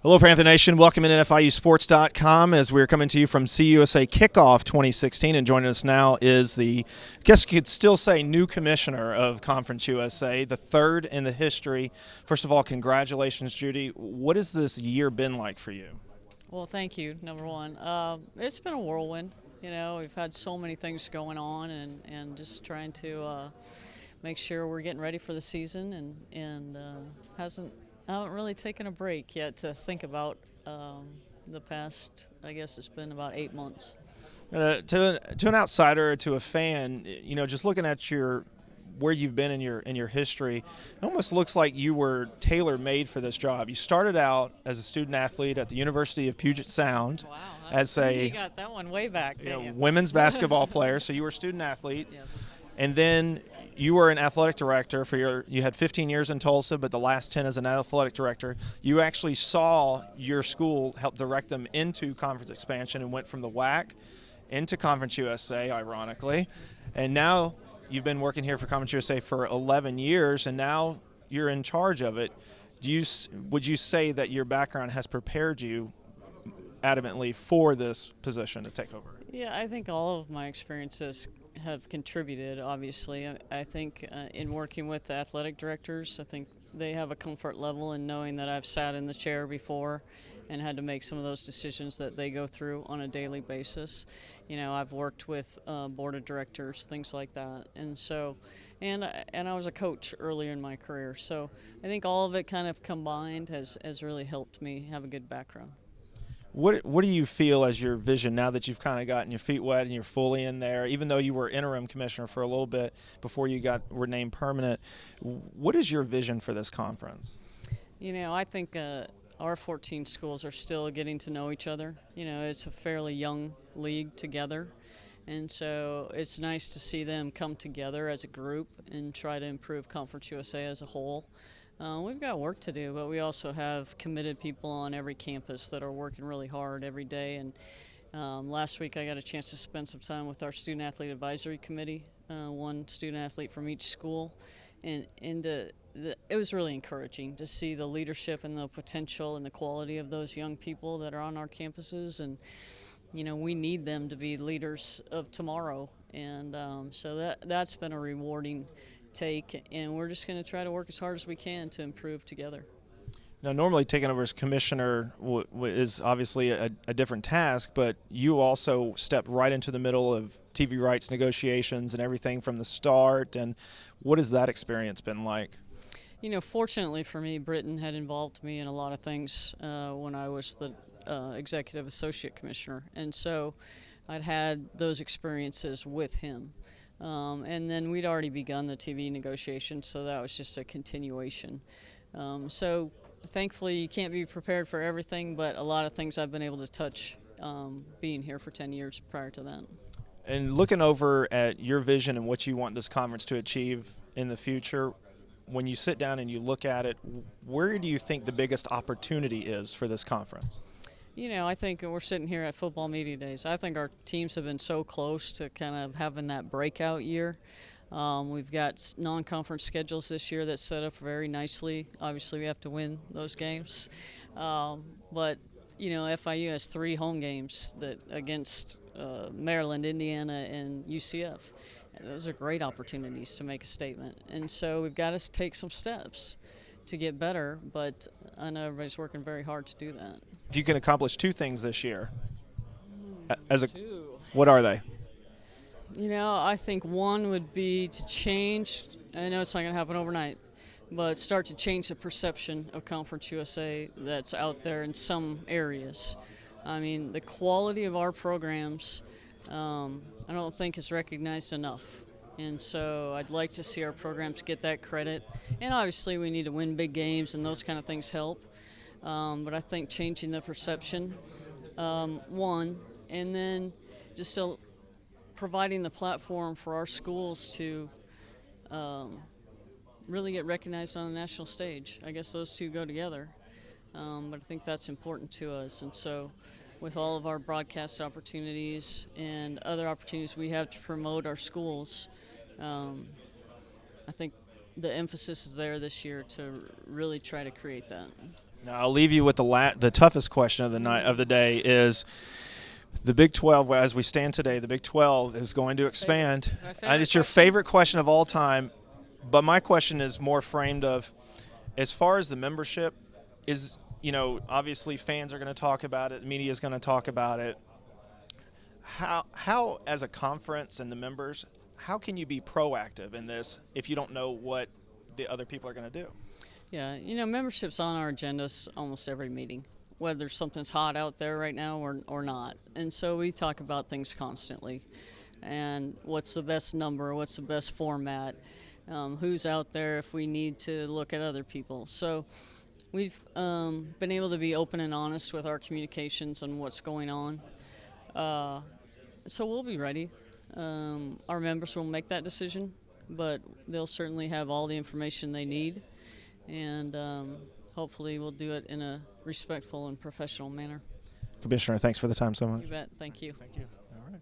Hello, Panther Nation. Welcome in at FIUsports.com as we're coming to you from CUSA Kickoff 2016. And joining us now is the, I guess you could still say, new commissioner of Conference USA, the third in the history. First of all, congratulations, Judy. What has this year been like for you? Well, thank you, number one. It's been a whirlwind. You know, we've had so many things going on and just trying to make sure we're getting ready for the season and I haven't really taken a break yet to think about the past, I guess it's been about 8 months. To an outsider or to a fan, you know, just looking at where you've been in your history, it almost looks like you were tailor-made for this job. You started out as a student athlete at the University of Puget Sound. Wow, as you got that one way back, didn't you? Women's basketball player. So you were a student athlete, Yes. and then you were an athletic director you had 15 years in Tulsa, but the last 10 as an athletic director. You actually saw your school help direct them into conference expansion and went from the WAC into Conference USA, ironically. And now you've been working here for Conference USA for 11 years, and now you're in charge of it. Would you say that your background has prepared you adamantly for this position to take over? Yeah, I think all of my experiences have contributed, obviously. I think in working with the athletic directors, I think they have a comfort level in knowing that I've sat in the chair before and had to make some of those decisions that they go through on a daily basis. You know, I've worked with board of directors, things like that. And so, and I was a coach earlier in my career. So I think all of it kind of combined has really helped me have a good background. What do you feel as your vision now that you've kind of gotten your feet wet and you're fully in there, even though you were interim commissioner for a little bit before you were named permanent? What is your vision for this conference? You know, I think our 14 schools are still getting to know each other. You know, it's a fairly young league together, and so it's nice to see them come together as a group and try to improve Conference USA as a whole. We've got work to do, but we also have committed people on every campus that are working really hard every day. And last week I got a chance to spend some time with our Student Athlete Advisory Committee, one student athlete from each school. And it was really encouraging to see the leadership and the potential and the quality of those young people that are on our campuses. And, you know, we need them to be leaders of tomorrow. And so that's been a rewarding take, and we're just going to try to work as hard as we can to improve together. Now, normally taking over as commissioner is obviously a different task, but you also stepped right into the middle of TV rights negotiations and everything from the start. And what has that experience been like? You know, fortunately for me, Britton had involved me in a lot of things when I was the executive associate commissioner, and so I'd had those experiences with him. And then we'd already begun the TV negotiations, so that was just a continuation. So thankfully you can't be prepared for everything, but a lot of things I've been able to touch being here for 10 years prior to that. And looking over at your vision and what you want this conference to achieve in the future, when you sit down and you look at it, where do you think the biggest opportunity is for this conference? You know, I think we're sitting here at Football Media Days. I think our teams have been so close to kind of having that breakout year. We've got non-conference schedules this year that set up very nicely. Obviously, we have to win those games. But, you know, FIU has 3 home games against Maryland, Indiana, and UCF. And those are great opportunities to make a statement. And so we've got to take some steps to get better, but I know everybody's working very hard to do that. If you can accomplish 2 things this year, Two. what are they? You know, I think one would be to change, I know it's not going to happen overnight, but start to change the perception of Conference USA that's out there in some areas. I mean, the quality of our programs, I don't think is recognized enough. And so I'd like to see our programs get that credit. And obviously we need to win big games, and those kind of things help. But I think changing the perception, one, and then just still providing the platform for our schools to really get recognized on the national stage. I guess those two go together. But I think that's important to us. And so with all of our broadcast opportunities and other opportunities we have to promote our schools, I think the emphasis is there this year to really try to create that. Now I'll leave you with the toughest question of the night of the day is the Big 12. As we stand today, the Big 12 is going to expand. It's your favorite question of all time, but my question is more framed of, as far as the membership is, obviously fans are going to talk about it, the media is going to talk about it. How as a conference and the members, how can you be proactive in this if you don't know what the other people are going to do? Yeah, membership's on our agendas almost every meeting, whether something's hot out there right now or not. And so we talk about things constantly. And what's the best number, what's the best format, who's out there if we need to look at other people. So we've been able to be open and honest with our communications on what's going on. So we'll be ready. Our members will make that decision, but they'll certainly have all the information they need. And hopefully we'll do it in a respectful and professional manner. Commissioner, thanks for the time so much. You bet. Thank you. Thank you.